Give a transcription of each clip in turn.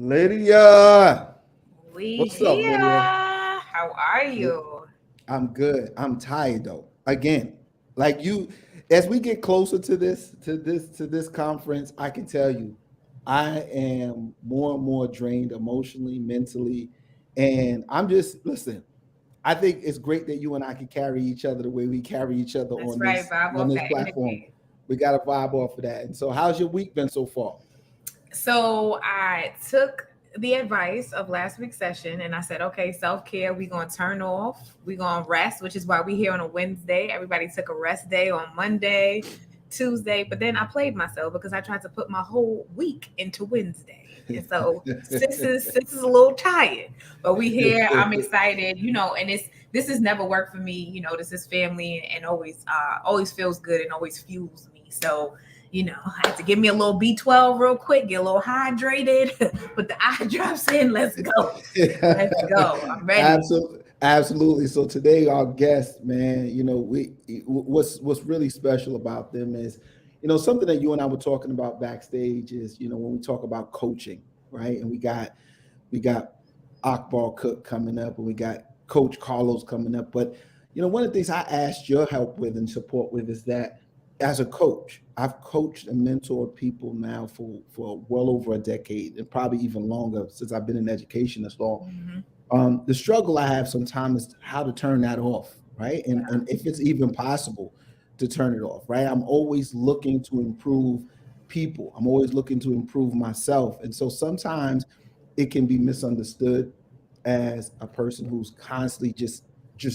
Lydia. We What's up, here. Lydia? How are you? I'm good. I'm tired though. Again, like you, as we get closer to this conference, I can tell you, I am more and more drained emotionally, mentally, and I'm just listen. I think it's great that you and I can carry each other the way we carry each other That's on right, this vibe on off this that platform. energy. We got a vibe off of that. And so, how's your week been so far? So I took the advice of last week's session and I said, okay, self-care, we're gonna turn off, we're gonna rest, which is why we're here on a Wednesday. Everybody took a rest day on Monday, Tuesday, but then I played myself because I tried to put my whole week into Wednesday. And so sis is a little tired, but we here. I'm excited, and this has never worked for me. This is family and always feels good and always fuels me. So I had to give me a little B12 real quick, get a little hydrated, put the eye drops in. Let's go. Let's go. I'm ready. Absolutely, absolutely. So today, our guest, man, what's really special about them is, something that you and I were talking about backstage is, when we talk about coaching, right? And we got Akbar Cook coming up, and we got Coach Carlos coming up. But one of the things I asked your help with and support with is that as a coach, I've coached and mentored people now for well over a decade, and probably even longer since I've been in education this long. Hmm. The struggle I have sometimes is how to turn that off, right? And if it's even possible to turn it off, right? I'm always looking to improve people. I'm always looking to improve myself. And so sometimes it can be misunderstood as a person who's constantly just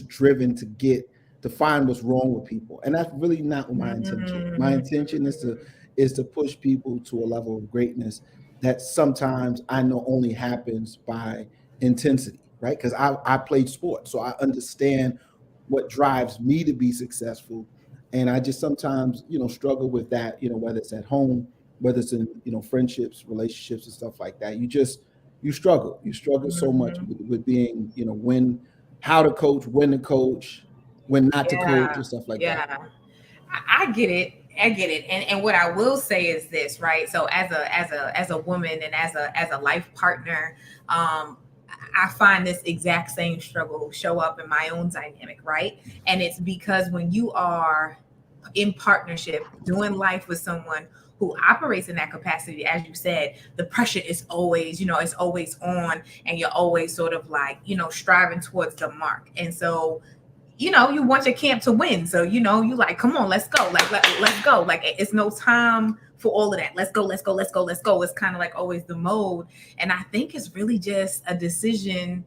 driven to find what's wrong with people. And that's really not my intention. My Hmm. intention is to push people to a level of greatness that sometimes I know only happens by intensity, right? Because I played sports, so I understand what drives me to be successful. And I just sometimes, struggle with that, whether it's at home, whether it's in, friendships, relationships, and stuff like that. You struggle so much Hmm. with being, how to coach, when not to coach, Yeah, and stuff like that. yeah. I get it. I get it. And what I will say is this, right? So as a woman and as a life partner, I find this exact same struggle show up in my own dynamic, right? And it's because when you are in partnership, doing life with someone who operates in that capacity, as you said, the pressure is always, it's always on, and you're always sort of like, striving towards the mark. And so you want your camp to win. So, you like, come on, let's go. Like, let's go. Like, it's no time for all of that. Let's go, let's go, let's go, let's go. It's kind of like always the mode. And I think it's really just a decision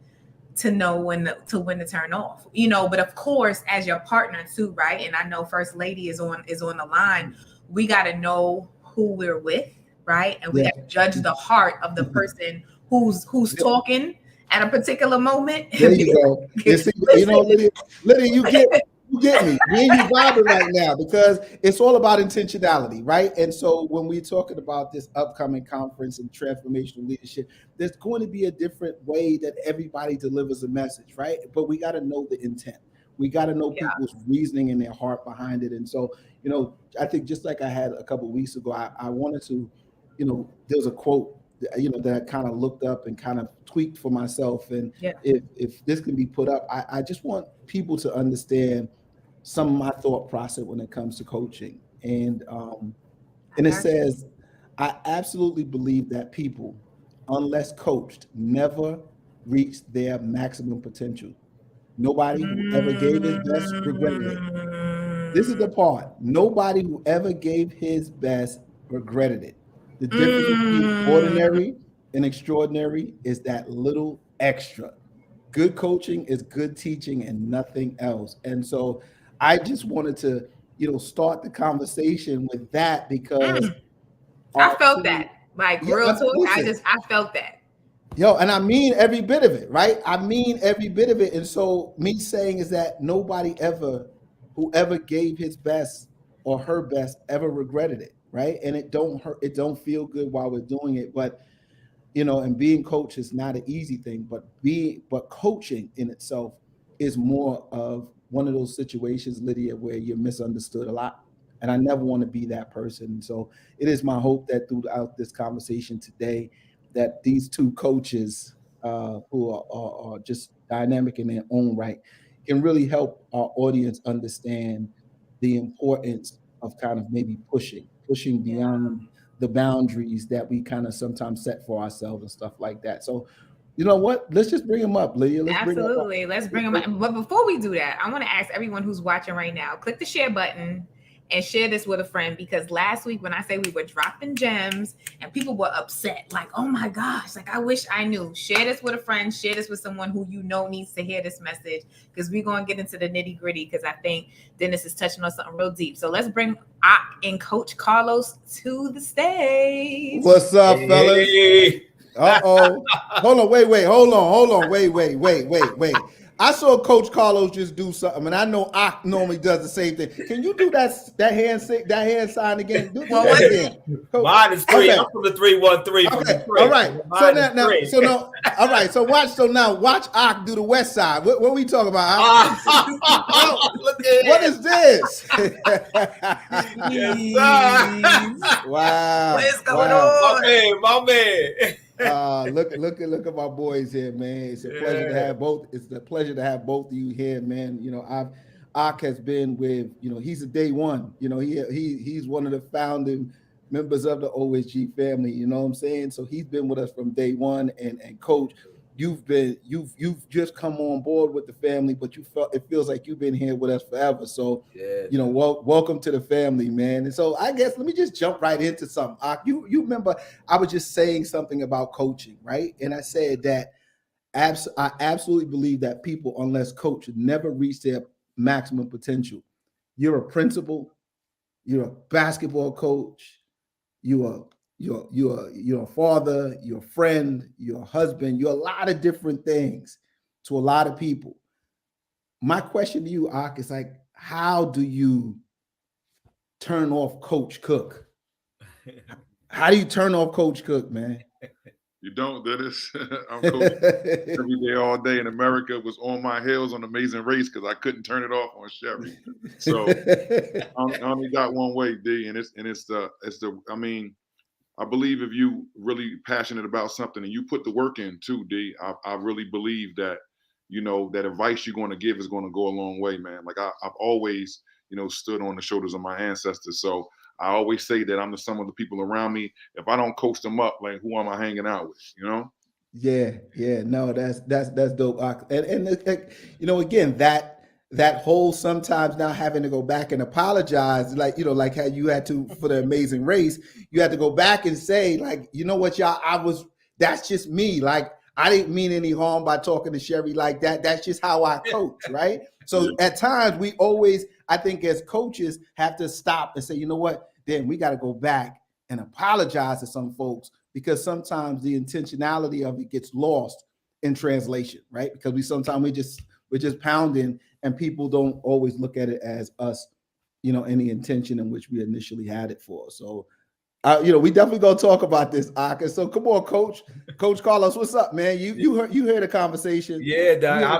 to know when to turn off. But of course, as your partner too, right? And I know First Lady is on the line. We got to know who we're with, right? And we Yeah. got to judge the heart of the person who's talking at a particular moment There and be you go. You like, see, listen. Lydia, you get me. Me and you vibing right now because it's all about intentionality, right? And so when we're talking about this upcoming conference and transformational leadership, there's going to be a different way that everybody delivers a message, right? But we got to know the intent. We got to know Yeah. people's reasoning and their heart behind it. And so, I think just like I had a couple of weeks ago, I wanted to, there was a quote, that I kind of looked up and kind of tweaked for myself. And Yeah. if this can be put up, I just want people to understand some of my thought process when it comes to coaching. And I it got you. says, I absolutely believe that people, unless coached, never reach their maximum potential. Nobody who ever gave his best regretted it. This is the Mm, part. Nobody who ever gave his best regretted it. The difference between mm. ordinary and extraordinary is that little extra. Good coaching is good teaching and nothing else. And so I just wanted to, start the conversation with that because I our felt two, that. Like yeah, real talk, listen, I felt that. yo, and I mean every bit of it, right? I mean every bit of it. And so me saying is that nobody ever, whoever gave his best or her best ever regretted it, right? And it don't hurt, it don't feel good while we're doing it. But and being coach is not an easy thing, but coaching in itself is more of one of those situations, Lydia, where you're misunderstood a lot. And I never want to be that person. So it is my hope that throughout this conversation today, that these two coaches who are just dynamic in their own right can really help our audience understand the importance of kind of maybe pushing Yeah. beyond the boundaries that we kind of sometimes set for ourselves and stuff like that. So, you know what? Let's just bring them up, Lydia. Let's bring up. Absolutely. Let's bring them up. But before we do that, I want to ask everyone who's watching right now, click the share button and share this with a friend, because last week when I say we were dropping gems and people were upset, like, oh my gosh, like I wish I knew. Share this with a friend, share this with someone who you know needs to hear this message, because we're going to get into the nitty gritty, because I think Dennis is touching on something real deep. So let's bring Ak and Coach Carlos to the stage. What's up, fellas? Hey. Uh-oh. Hold on, wait. Hold on. Wait. I saw Coach Carlos just do something, and I know Ak normally does the same thing. Can you do that hand sign again? Do that again. Mine is 3. Okay. I'm from the 313. Okay. All right. Now watch Ak do the west side. What are we talking about? Look at What is this? Yes, Wow. What is going on? my man. Look at my boys here, man. It's a pleasure to have both. It's a pleasure to have both of you here, man. You know, Ak has been with, you know, he's a day one. You know, he's one of the founding members of the OSG family. You know what I'm saying? So he's been with us from day one. And Coach, you've just come on board with the family, but it feels like you've been here with us forever. So you know, welcome to the family, man. And so I guess let me just jump right into something. You remember I was just saying something about coaching, right? And I said that I absolutely believe that people, unless coached, never reach their maximum potential. You're a principal, you're a basketball coach, you're a father, you're a friend, you're a husband, you're a lot of different things to a lot of people. My question to you, Ak, is like, how do you turn off Coach Cook? How do you turn off Coach Cook, man? You don't, Dennis. I'm coaching every day, all day. In America, it was on my heels on Amazing Race because I couldn't turn it off on Sherry. So I only got one way, D, and it's the. I mean, I believe if you really passionate about something and you put the work in too, D, I really believe that, you know, that advice you're going to give is going to go a long way, man. Like I've always, you know, stood on the shoulders of my ancestors. So I always say that I'm the sum of the people around me. If I don't coach them up, like who am I hanging out with, you know? Yeah. No, that's dope. And you know, again, that whole sometimes now having to go back and apologize, like, you know, like how you had to for the Amazing Race, you had to go back and say, like, you know what, y'all, that's just me. Like, I didn't mean any harm by talking to Sherry like that. That's just how I coach, right? So at times we always, I think as coaches, have to stop and say, you know what, then we got to go back and apologize to some folks, because sometimes the intentionality of it gets lost in translation, right? Because we're just pounding, and people don't always look at it as us, you know, any intention in which we initially had it for. So, you know, we definitely gonna talk about this, Aka. So come on, Coach Carlos, what's up, man? You heard the conversation. Yeah,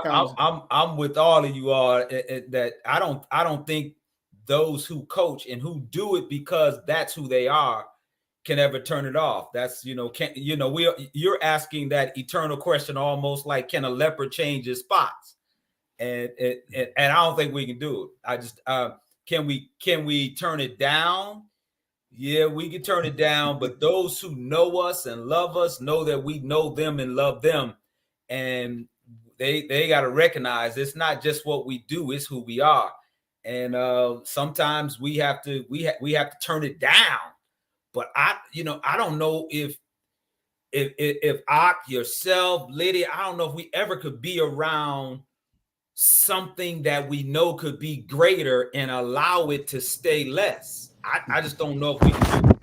I'm with all of you all. That I don't think those who coach and who do it because that's who they are can ever turn it off. That's, you know, you're asking that eternal question, almost like, can a leopard change his spots? And I don't think we can do it. I just can we turn it down? Yeah, we can turn it down, but those who know us and love us know that we know them and love them, and they got to recognize it's not just what we do, it's who we are. And sometimes we have to turn it down. But I don't know if Ak, yourself, Lydia, I don't know if we ever could be around something that we know could be greater and allow it to stay less. I just don't know if we can do it.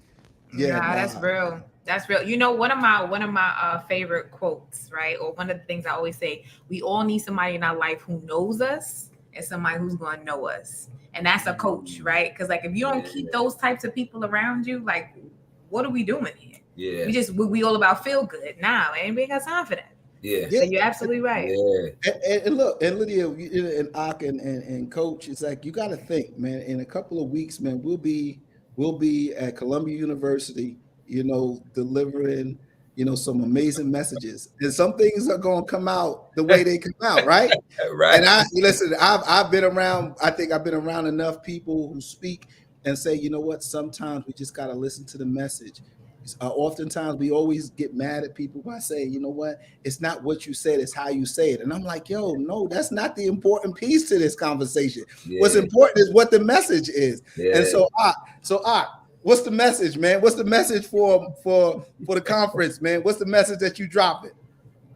Yeah, that's real. That's real. You know, one of my favorite quotes, right? Or one of the things I always say, we all need somebody in our life who knows us and somebody who's going to know us. And that's a coach, right? Because like, if you don't keep those types of people around you, like, what are we doing here? Yeah. We all about feel good now. Anybody got time for that? Yeah. So you're absolutely right. Yeah. And look, and Lydia and Ak and Coach, it's like, you got to think, man, in a couple of weeks, man, we'll be at Columbia University, you know, delivering some amazing messages, and some things are going to come out the way they come out, right? Right. And I've been around. I think I've been around enough people who speak and say, you know what? Sometimes we just got to listen to the message. Oftentimes we always get mad at people by saying, you know what? It's not what you said, it's how you say it. And I'm like, yo, no, that's not the important piece to this conversation. Yeah. What's important is what the message is. Yeah. And so, what's the message, man? What's the message for the conference, man? What's the message that you dropping?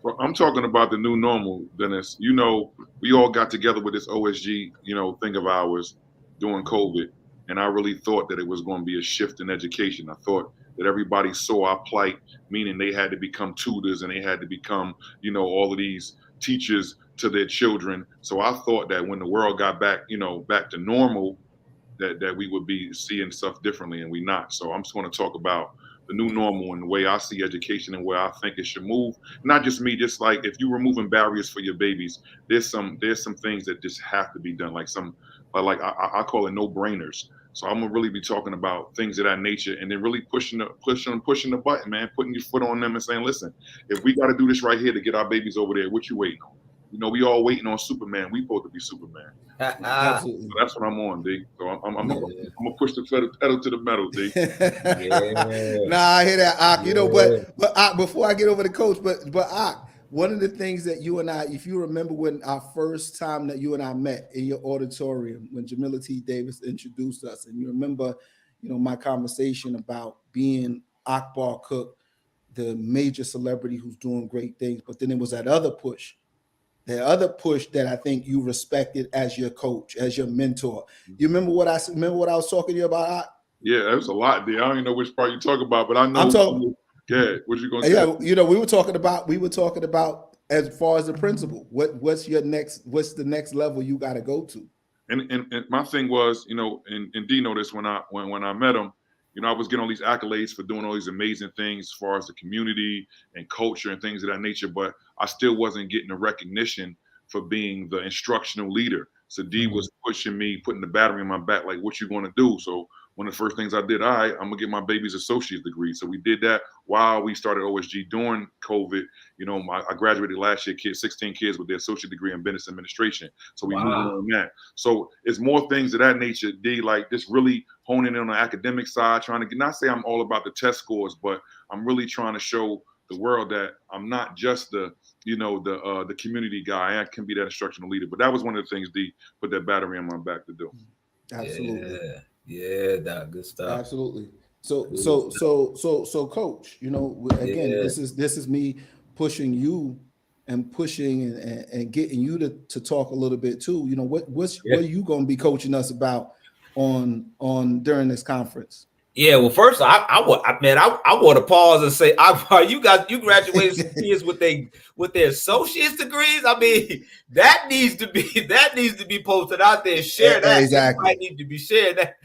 Well, I'm talking about the new normal, Dennis. We all got together with this OSG, thing of ours during COVID. And I really thought that it was going to be a shift in education. I thought that everybody saw our plight, meaning they had to become tutors and they had to become, all of these teachers to their children. So I thought that when the world got back, back to normal, that we would be seeing stuff differently, and we're not. So I'm just going to talk about the new normal and the way I see education and where I think it should move. Not just me, just like if you're removing barriers for your babies, there's some things that just have to be done, like I call it no-brainers. So I'm gonna really be talking about things of that nature, and then really pushing the button, man, putting your foot on them and saying, listen, if we got to do this right here to get our babies over there, what you waiting on? We all waiting on Superman. We supposed to be Superman. Absolutely. So that's what I'm on, D. So I'm gonna push the pedal to the metal, D. Nah, I hear that, Ak. But Ak, before I get over to Coach, but Ak, one of the things that you and I, if you remember when our first time that you and I met in your auditorium, when Jamila T. Davis introduced us, and you remember, my conversation about being Akbar Cook, the major celebrity who's doing great things, but then it was that other push. The other push that I think you respected as your coach, as your mentor. You remember what I was talking to you about? Yeah, that was a lot, D. I don't even know which part you talk about, but I know. I'm talking. Yeah, what you gonna say? Yeah, we were talking about as far as the principal. What's the next level you got to go to? And my thing was, and D know this when I met him. I was getting all these accolades for doing all these amazing things as far as the community and culture and things of that nature, but I still wasn't getting the recognition for being the instructional leader. So D was pushing me, putting the battery in my back, like, what you going to do? So one of the first things I did, all right, I'm going to get my baby's associate's degree. So we did that while we started OSG during COVID. I graduated last year, 16 kids with their associate degree in business administration. So we moved on that. So it's more things of that nature, D, like just really honing in on the academic side, trying to not say I'm all about the test scores, but I'm really trying to show the world that I'm not just the community guy. I can be that instructional leader. But that was one of the things, D, put that battery on my back to do. Absolutely. Yeah, that good stuff. Absolutely. So Coach, again, this is me pushing you and pushing and getting you to talk a little bit too. What are you going to be coaching us about on during this conference? Yeah, well, first I want to pause and say, Akbar, you graduated some kids with their associate's degrees. I mean, that needs to be posted out there. Share that. Exactly. That need to be shared. That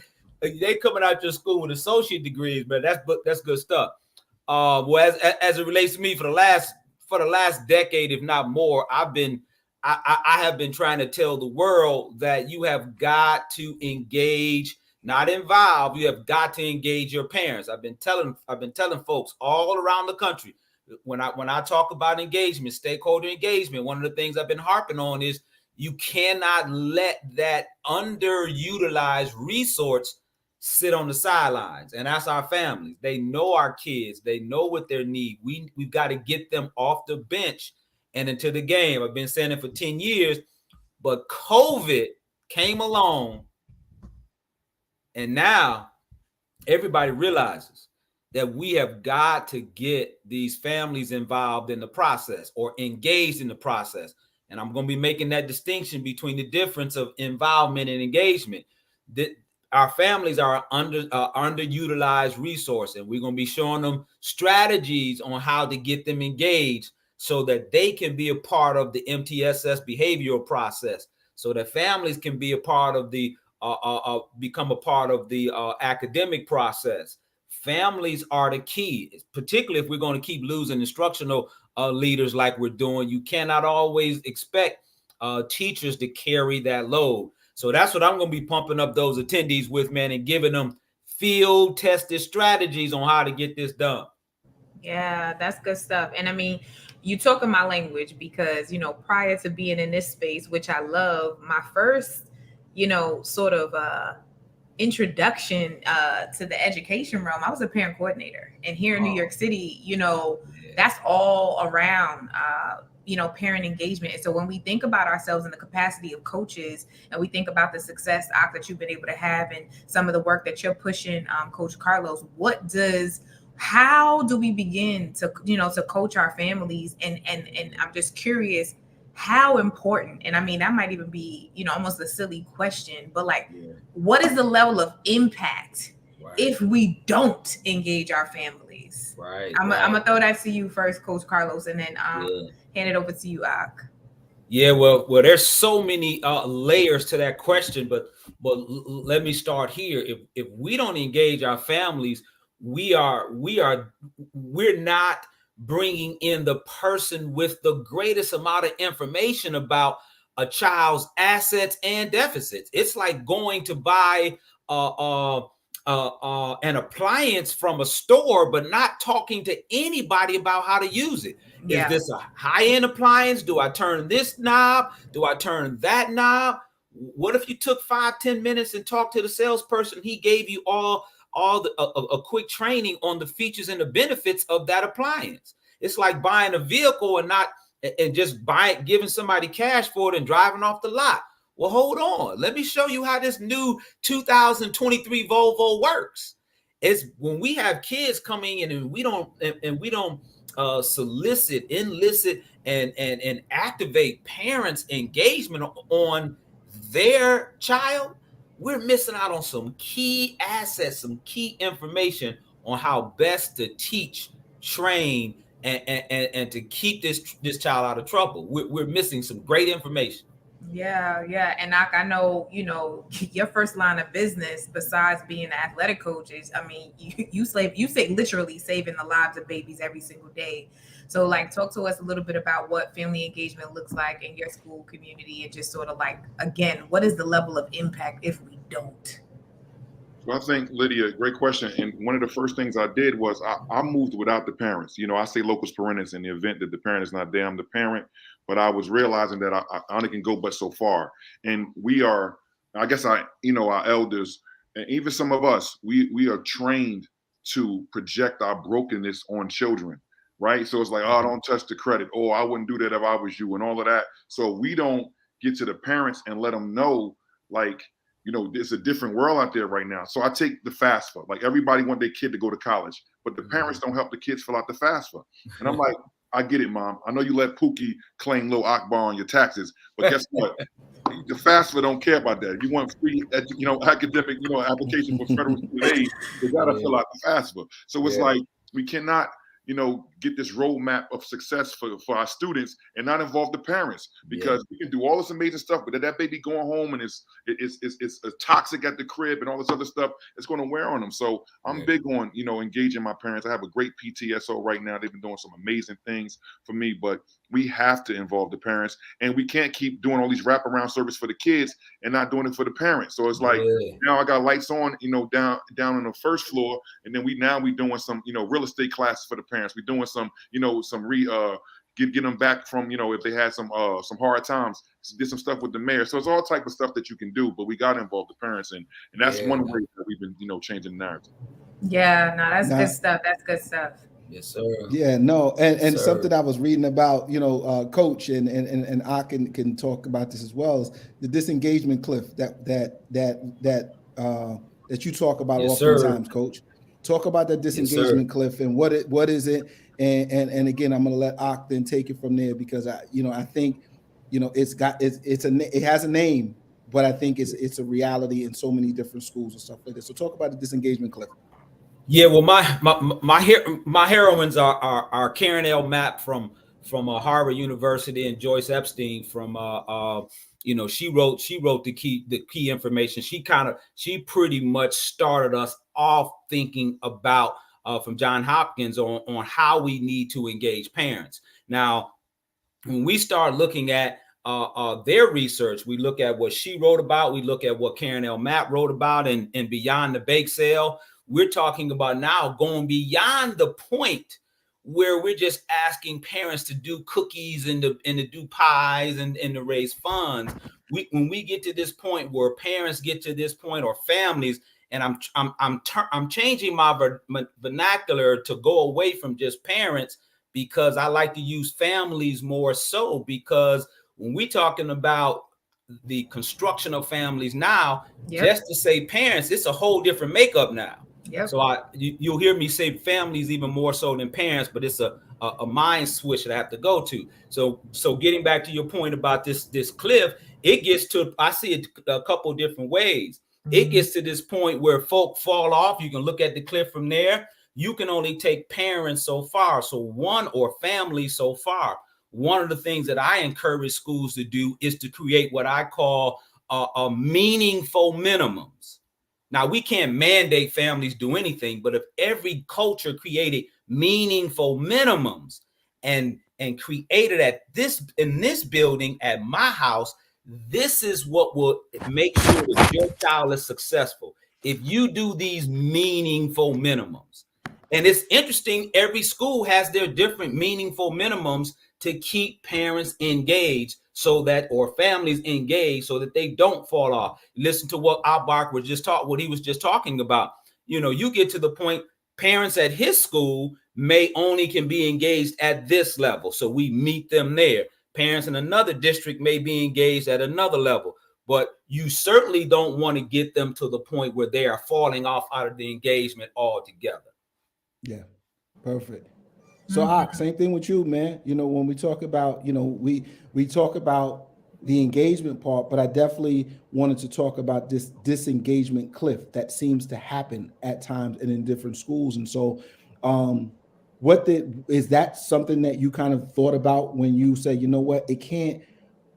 they coming out your school with associate degrees, but that's good stuff. Well, as it relates to me, for the last decade, if not more, I have been trying to tell the world that you have got to engage. Not involved. You have got to engage your parents. I've been telling folks all around the country, when I talk about engagement, stakeholder engagement, one of the things I've been harping on is you cannot let that underutilized resource sit on the sidelines. And that's our families. They know our kids. They know what their need. We've got to get them off the bench and into the game. I've been saying it for 10 years, but COVID came along. And now everybody realizes that we have got to get these families involved in the process or engaged in the process. And I'm going to be making that distinction between the difference of involvement and engagement. That our families are underutilized resource, and we're going to be showing them strategies on how to get them engaged so that they can be a part of the MTSS behavioral process, so that families can be a part of the become a part of the academic process. Families are the key, particularly if we're going to keep losing instructional leaders like we're doing. You cannot always expect teachers to carry that load. So that's what I'm going to be pumping up those attendees with, man, and giving them field tested strategies on how to get this done. Yeah, that's good stuff. And I mean, you talking my language because, prior to being in this space, which I love, my first, sort of introduction to the education realm, I was a parent coordinator. And here in New York City, that's all around parent engagement. And so when we think about ourselves in the capacity of coaches, and we think about the success that you've been able to have and some of the work that you're pushing, Coach Carlos, how do we begin to to coach our families? And I'm just curious how important, and I mean that might even be almost a silly question, but like, what is the level of impact if we don't engage our families? I'm gonna throw that to you first, Coach Carlos, and then hand it over to you, Ak. Yeah, well, there's so many layers to that question, but let me start here. If we don't engage our families, we're not bringing in the person with the greatest amount of information about a child's assets and deficits. It's like going to buy an appliance from a store, but not talking to anybody about how to use it. Is this a high-end appliance? Do I turn this knob? Do I turn that knob? What if you took 5-10 minutes and talked to the salesperson? He gave you all a quick training on the features and the benefits of that appliance. It's like buying a vehicle and just giving somebody cash for it and driving off the lot. Well, hold on. Let me show you how this new 2023 Volvo works. It's when we have kids coming in and we don't solicit, enlist, and activate parents' engagement on their child, we're missing out on some key assets, some key information on how best to teach, train, and to keep this child out of trouble. We're missing some great information. Yeah. And I know, your first line of business, besides being an athletic coach, is, I mean, you say literally saving the lives of babies every single day. So like, talk to us a little bit about what family engagement looks like in your school community, and just sort of like, again, what is the level of impact if we don't? Well, I think, Lydia, great question. And one of the first things I did was I moved without the parents. I say locus parentis in the event that the parent is not there. I'm the parent, but I was realizing that I only can go but so far. And we are, I guess our elders, and even some of us, we are trained to project our brokenness on children, right? So it's like, oh, don't touch the credit. Oh, I wouldn't do that if I was you, and all of that. So we don't get to the parents and let them know, like, there's a different world out there right now. So I take the FAFSA. Like, everybody want their kid to go to college, but the parents don't help the kids fill out the FAFSA. And I'm like, I get it, Mom. I know you let Pookie claim little Akbar on your taxes, but guess what? The FAFSA don't care about that. If you want free, academic, application for federal student aid, you got to fill out the FAFSA. So it's like, we cannot get this roadmap of success for our students and not involve the parents, because we can do all this amazing stuff, but that baby going home and it's toxic at the crib and all this other stuff, it's going to wear on them. So I'm big on, engaging my parents. I have a great PTSO right now. They've been doing some amazing things for me, but we have to involve the parents, and we can't keep doing all these wraparound service for the kids and not doing it for the parents. So it's like, now I got lights on, down on the first floor, and then we doing some, real estate classes for the parents. We're doing some, get them back from, if they had some hard times, did some stuff with the mayor. So it's all type of stuff that you can do, but we got to involve the parents, and that's one way that we've been, changing the narrative. Yeah, no, that's good stuff. That's good stuff. Yes, sir. Yeah, no, and something I was reading about, Coach, and I can talk about this as well, is the disengagement cliff that you talk about oftentimes, Coach. Talk about that disengagement cliff and what is it, and again, I'm gonna let Ak then take it from there, because I think it has a name, but I think it's a reality in so many different schools and stuff like that. So talk about the disengagement cliff. Yeah, well, my heroines are Karen L. Mapp from Harvard University, and Joyce Epstein from she wrote the key information. She pretty much started us off thinking about from Johns Hopkins on how we need to engage parents. Now, when we start looking at their research, we look at what she wrote about, we look at what Karen L. Mapp wrote about, and Beyond the Bake Sale. We're talking about now going beyond the point where we're just asking parents to do cookies and to do pies and to raise funds. When we get to this point where parents get to this point, or families, and I'm changing my vernacular to go away from just parents, because I like to use families more so, because when we talking about the construction of families now, just to say parents, it's a whole different makeup now. So you'll hear me say families even more so than parents, but it's a mind switch that I have to go to. So getting back to your point about this cliff, it gets to, I see it a couple of different ways. It gets to this point where folk fall off. You can look at the cliff from there. You can only take parents so far, so one, or family so far. One of the things that I encourage schools to do is to create what I call a meaningful minimums. Now, we can't mandate families do anything, but if every culture created meaningful minimums and created in this building at my house, this is what will make sure that your child is successful. If you do these meaningful minimums. And it's interesting, every school has their different meaningful minimums to keep parents engaged, or families engaged, so that they don't fall off. Listen to what Akbar was what he was just talking about. You get to the point, parents at his school can be engaged at this level, so we meet them there. Parents in another district may be engaged at another level, but you certainly don't want to get them to the point where they are falling off out of the engagement altogether. Yeah, perfect. So same thing with you, man. When we talk about, we talk about the engagement part, but I definitely wanted to talk about this disengagement cliff that seems to happen at times and in different schools. And so is that something that you kind of thought about when you say, you know what,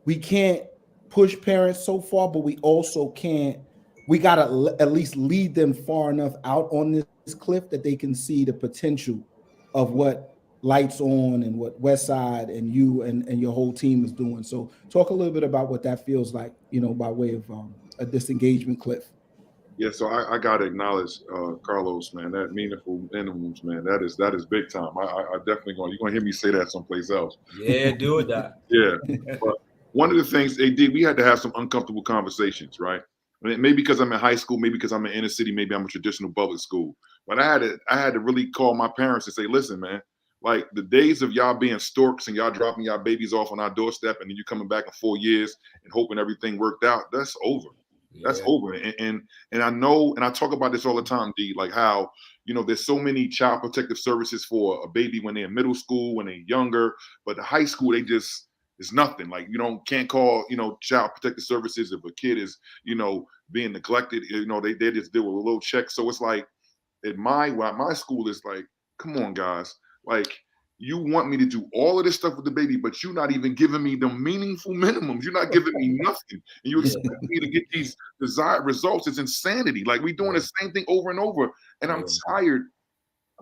we can't push parents so far, but we also we got to at least lead them far enough out on this cliff that they can see the potential of what Lights On and what Westside and you and your whole team is doing. So talk a little bit about what that feels like, by way of a disengagement cliff. Yeah, so I got to acknowledge Carlos, man. That meaningful minimums, man. That is big time. I definitely you're gonna hear me say that someplace else. Yeah, do it, Doc. Yeah, but one of the things they did, we had to have some uncomfortable conversations, right? I mean, maybe because I'm in high school, maybe because I'm in inner city, maybe I'm a traditional public school. But I had to really call my parents and say, listen, man, like the days of y'all being storks and y'all dropping y'all babies off on our doorstep and then you coming back in 4 years and hoping everything worked out, that's over. That's over. And I know, and I talk about this all the time, D, like how, there's so many child protective services for a baby when they're in middle school, when they're younger, but the high school, it's nothing. Like can't call, child protective services if a kid is, being neglected, they just deal with a little check. So it's like at my school is like, come on, guys, like you want me to do all of this stuff with the baby, but you're not even giving me the meaningful minimums. You're not giving me nothing. And you expect me to get these desired results. It's insanity. Like we're doing the same thing over and over. And I'm tired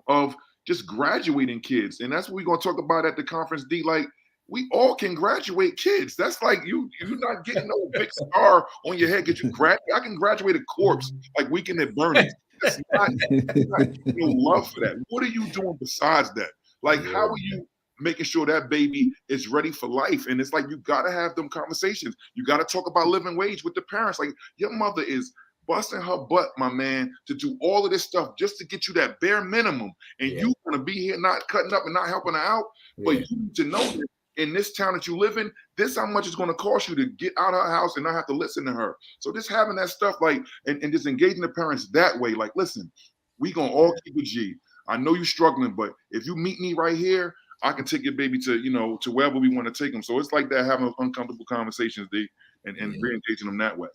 of just graduating kids. And that's what we're going to talk about at the conference, D. Like we all can graduate kids. That's like you're not getting no big scar on your head because you graduate. I can graduate a corpse like Weekend at Bernie's. That's not no love for that. What are you doing besides that? Like, how are you making sure that baby is ready for life? And it's like, you got to have them conversations. You got to talk about living wage with the parents. Like, your mother is busting her butt, my man, to do all of this stuff just to get you that bare minimum. And you want to be here not cutting up and not helping her out. But you need to know that in this town that you live in, this how much it's going to cost you to get out of her house and not have to listen to her. So just having that stuff, like, and just engaging the parents that way, like, listen, we going to all keep a G. I know you're struggling, but if you meet me right here, I can take your baby to, to wherever we want to take them. So it's like that, having uncomfortable conversations, D, and re-engaging them that way.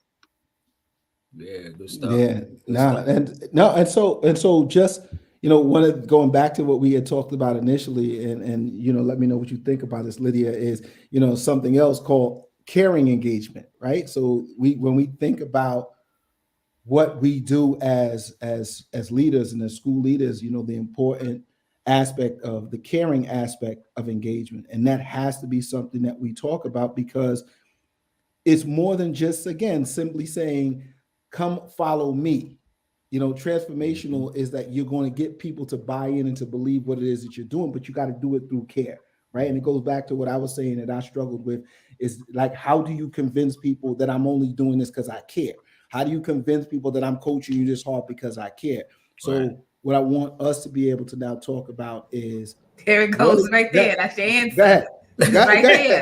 Yeah, good stuff. Yeah, and so just going back to what we had talked about initially, and let me know what you think about this, Lydia, is something else called caring engagement, right? So when we think about what we do as leaders and as school leaders, the important aspect of the caring aspect of engagement, and that has to be something that we talk about, because it's more than just, again, simply saying, come follow me. transformational is that you're going to get people to buy in and to believe what it is that you're doing, but you got to do it through care, right? And it goes back to what I was saying that I struggled with is like, how do you convince people that I'm only doing this because I care? How do you convince people that I'm coaching you this hard because I care? So what I want us to be able to now talk about is there it goes right there. That's your answer. Go ahead. Right there.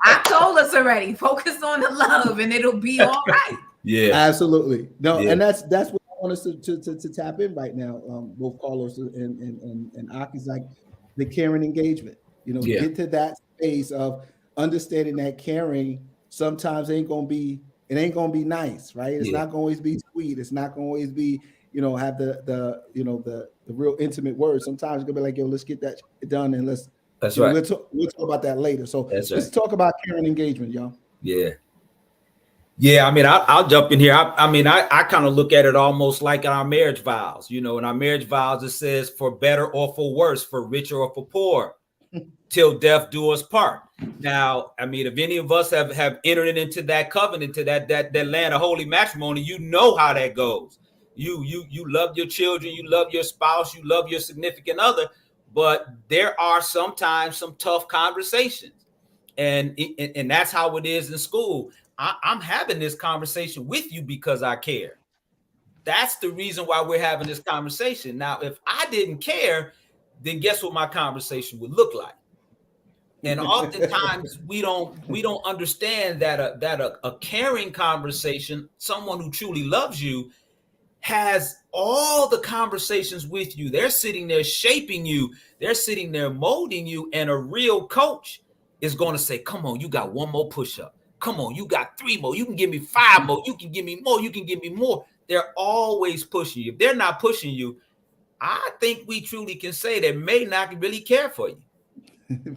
I told us already. Focus on the love, and it'll be all right. Yeah, absolutely. No, and that's what I want us to tap in right now. Both Carlos and Aki's like the caring engagement. Get to that space of understanding that caring sometimes ain't gonna be nice, right? It's not gonna always be sweet. It's not gonna always be have the real intimate words. Sometimes you're gonna be like, yo, let's get that done and let's. That's right. We'll talk about that later. So let's talk about caring engagement, y'all. Yeah. I mean, I'll jump in here. I kind of look at it almost like in our marriage vows. In our marriage vows, it says for better or for worse, for richer or for poor, till death do us part. Now, I mean, if any of us have entered into that covenant, to that land of holy matrimony, you know how that goes. You love your children, you love your spouse, you love your significant other. But there are sometimes some tough conversations, and that's how it is in school. I'm having this conversation with you because I care. That's the reason why we're having this conversation. Now, if I didn't care, then guess what my conversation would look like? And oftentimes we don't understand that a caring conversation, someone who truly loves you, has all the conversations with you. They're sitting there shaping you. They're sitting there molding you. And a real coach is going to say, come on, you got one more push-up. Come on, you got 3 more. You can give me 5 more. You can give me more. You can give me more. They're always pushing you. If they're not pushing you, I think we truly can say they may not really care for you.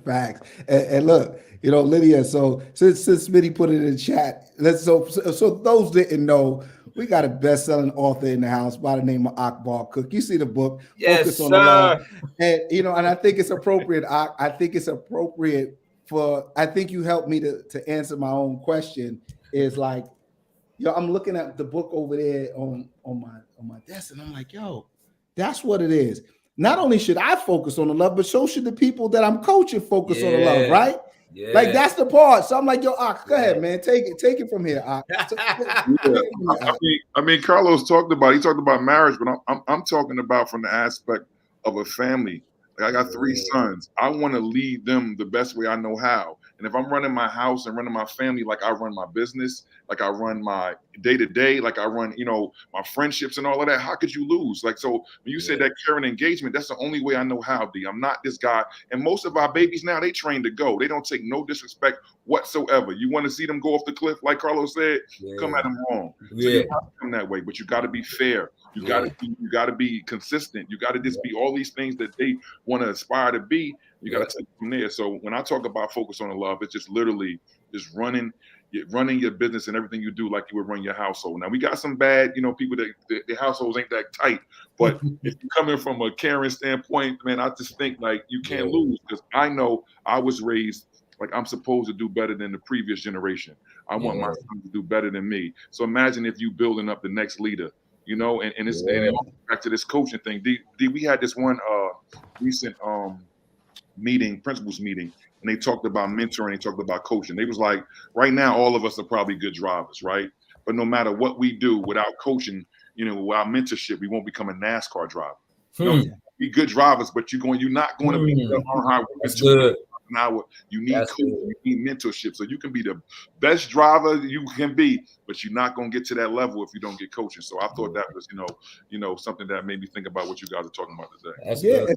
Facts. And look, Lydia, so since Smitty put it in the chat, so those didn't know, we got a best-selling author in the house by the name of Akbar Cook. You see the book, Yes, Focus on the Love. And and I think it's appropriate. I think it's appropriate I think you helped me to answer my own question. Is like, I'm looking at the book over there on my desk, and I'm like, yo, that's what it is. Not only should I focus on the love, but so should the people that I'm coaching focus on the love, right? Yeah. Like that's the part. So I'm like, yo, Ak, go ahead, man. Take it from here, Ak. I mean, Carlos talked about marriage, but I'm talking about from the aspect of a family. Like I got 3 sons. I want to lead them the best way I know how. And if I'm running my house and running my family like I run my business, like I run my day-to-day, like I run, my friendships and all of that, how could you lose? Like, so when you say that caring engagement, that's the only way I know how, D. I'm not this guy. And most of our babies now, they trained to go. They don't take no disrespect whatsoever. You want to see them go off the cliff, like Carlos said, come at them wrong. So you have to come that way, but you got to be fair. You got to be consistent. You got to just be all these things that they want to aspire to be. You got to take from there. So when I talk about focus on the love, it's just literally just running your business and everything you do like you would run your household. Now we got some bad, people that their households ain't that tight. But if you're coming from a caring standpoint, man, I just think like you can't lose, because I know I was raised like I'm supposed to do better than the previous generation. I want my son to do better than me. So imagine if you building up the next leader. And it's and back to this coaching thing. D, we had this one recent principals meeting, and they talked about mentoring, they talked about coaching. They was like, right now, all of us are probably good drivers, right? But no matter what we do without coaching, without mentorship, we won't become a NASCAR driver. Be good drivers, but you're not going to be on highway. That's good. An hour. You need coaching, you need mentorship. So you can be the best driver you can be, but you're not going to get to that level if you don't get coaching. So I thought that was, something that made me think about what you guys are talking about today. That's good.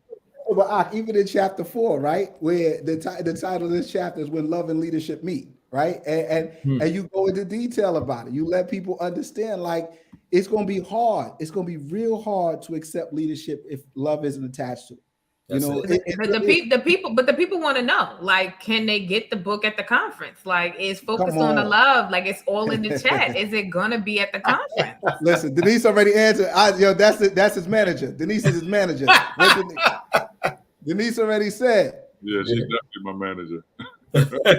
But even in chapter 4, right, where the title of this chapter is When Love and Leadership Meet, right? And you go into detail about it. You let people understand, like, it's going to be hard. It's going to be real hard to accept leadership if love isn't attached to it. But the people want to know, like, can they get the book at the conference? Like, is Focus on the Love, like, it's all in the chat. Is it gonna be at the conference? Listen, Denise already answered. That's his manager. Denise is his manager. Denise already said. Yeah, she's definitely my manager.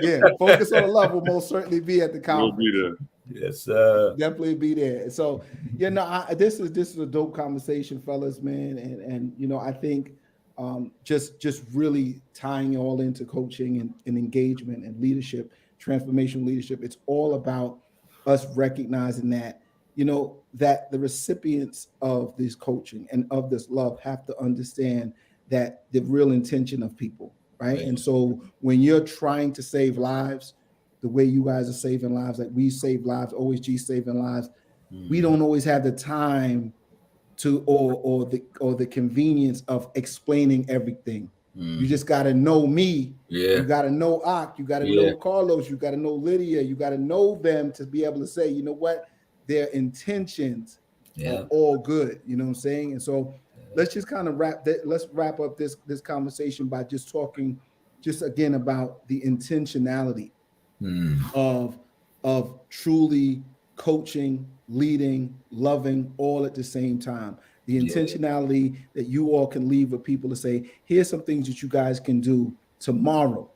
Yeah, Focus on the Love will most certainly be at the conference. We'll be there. Yes, definitely be there. So, yeah, no, this is a dope conversation, fellas, man, and you know, I think just really tying it all into coaching and engagement and leadership, transformational leadership. It's all about us recognizing that, you know, that the recipients of this coaching and of this love have to understand that the real intention of people, right? And so when you're trying to save lives, the way you guys are saving lives, like we save lives, OSG saving lives, we don't always have the time to or the convenience of explaining everything. You just got to know me. You got to know Ak. You got to know Carlos. You got to know Lydia. You got to know them to be able to say, you know what, their intentions are all good. You know what I'm saying? And so let's just kind of let's wrap up this conversation by just talking just again about the intentionality of truly coaching, leading, loving, all at the same time. The intentionality that you all can leave with people to say, here's some things that you guys can do tomorrow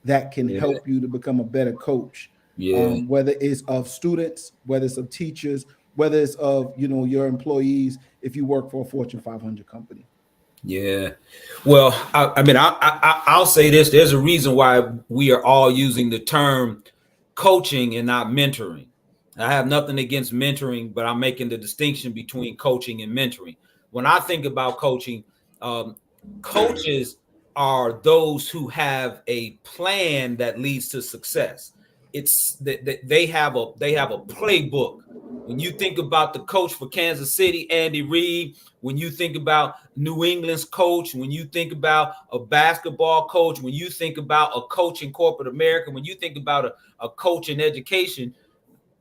that can help you to become a better coach. Whether it's of students, whether it's of teachers, whether it's of, you know, your employees, if you work for a Fortune 500 company. Yeah. Well, I'll say this. There's a reason why we are all using the term coaching and not mentoring. I have nothing against mentoring, but I'm making the distinction between coaching and mentoring. When I think about coaching, coaches are those who have a plan that leads to success. It's that they have a playbook. When you think about the coach for Kansas City, Andy Reid, when you think about New England's coach, when you think about a basketball coach, when you think about a coach in corporate America, when you think about a coach in education,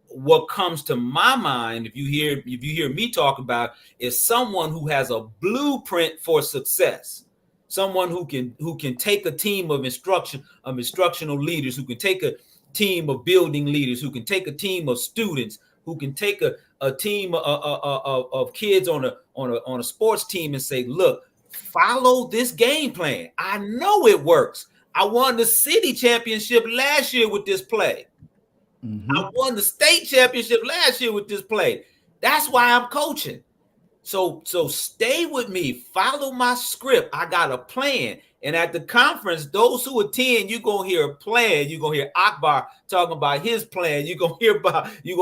what comes to my mind, if you hear me talk about, is someone who has a blueprint for success. Someone who can take a team of instructional leaders, who can take a team of building leaders, who can take a team of students, who can take a team of kids on a sports team and say, look, follow this game plan. I know it works. I won the city championship last year with this play. I won the state championship last year with this play. That's why I'm coaching. So stay with me. Follow my script. I got a plan. And at the conference, those who attend, you're gonna hear a plan. You're gonna hear Akbar talking about his plan. You're gonna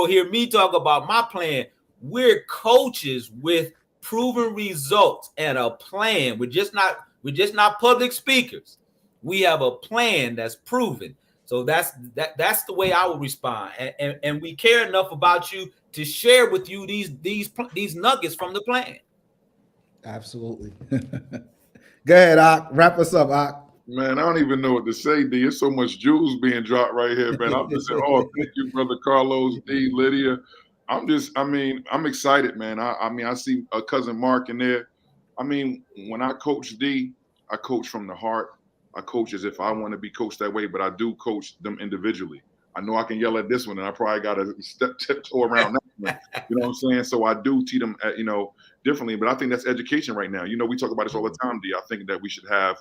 hear me talk about my plan. We're coaches with proven results and a plan. We're just not public speakers. We have a plan that's proven. So that's the way I would respond. And we care enough about you to share with you these nuggets from the plan. Absolutely. Go ahead, Ak. Wrap us up, Ak. Man, I don't even know what to say, D. It's so much jewels being dropped right here, man. I'm just saying, oh, thank you, brother Carlos, D, Lydia. I'm excited, man. I see a cousin Mark in there. I mean, when I coach D, I coach from the heart. I coach as if I want to be coached that way, but I do coach them individually. I know I can yell at this one, and I probably got to tiptoe around that one. You know what I'm saying? So I do teach them, differently. But I think that's education right now. You know, we talk about this all the time, D. I think that we should have,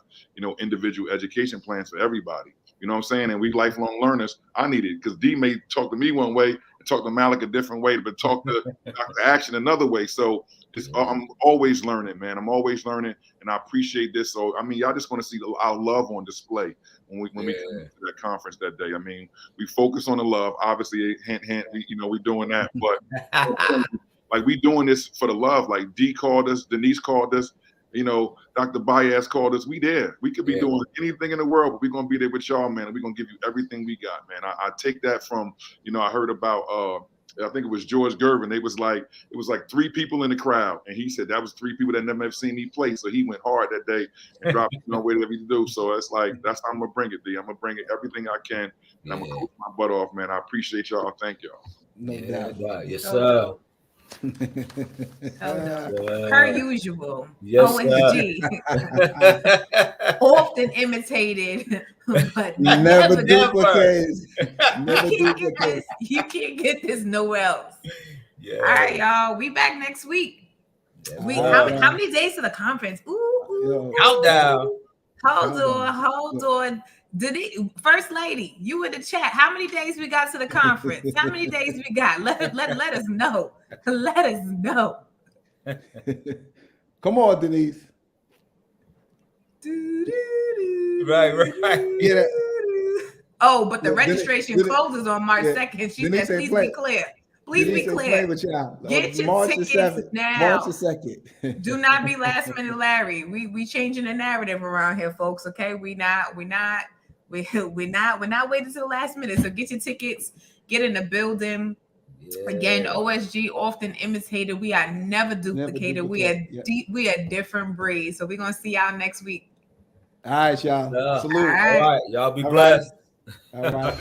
individual education plans for everybody. You know what I'm saying? And we lifelong learners. I need it because D may talk to me one way and talk to Malik a different way, but talk to Dr. Action another way. So I'm always learning, man. I'm always learning, and I appreciate this. So y'all just want to see our love on display when we come to that conference that day. We focus on the love. Obviously, hint, we doing that, but like we doing this for the love. Like D called us, Denise called us, Dr. Baez called us. We there. We could be doing anything in the world, but we're gonna be there with y'all, man. And we're gonna give you everything we got, man. I take that from, I heard about I think it was George Gervin. It was like 3 people in the crowd, and he said that was 3 people that never have seen me play. So he went hard that day and dropped whatever he do. So it's like that's how I'm gonna bring it, D. I'm gonna bring it everything I can, and I'm gonna coach my butt off, man. I appreciate y'all. Thank y'all. No doubt. Yes, sir. Per usual. Yes, OSG. Often imitated, but never duplicated. Never duplicated. You can't get this nowhere else. Yeah. All right, y'all. We back next week. How many days to the conference? Ooh. Countdown. Hold on. First lady, you in the chat. How many days we got to the conference? How many days we got? Let us know. Let us know. Come on, Denise. Right. Yeah. Oh, but the Yeah, registration closes on March 2nd. She said, please be clear. Please be clear. Get Get your March tickets 7th, now. March 2nd. Do not be last minute Larry. We changing the narrative around here, folks. Okay. We're not waiting till the last minute. So get your tickets, get in the building. Yeah. Again, OSG often imitated. We are never duplicated. We are different breeds. So we're gonna see y'all next week. All right, y'all. Salute. All right. Y'all be blessed. All right.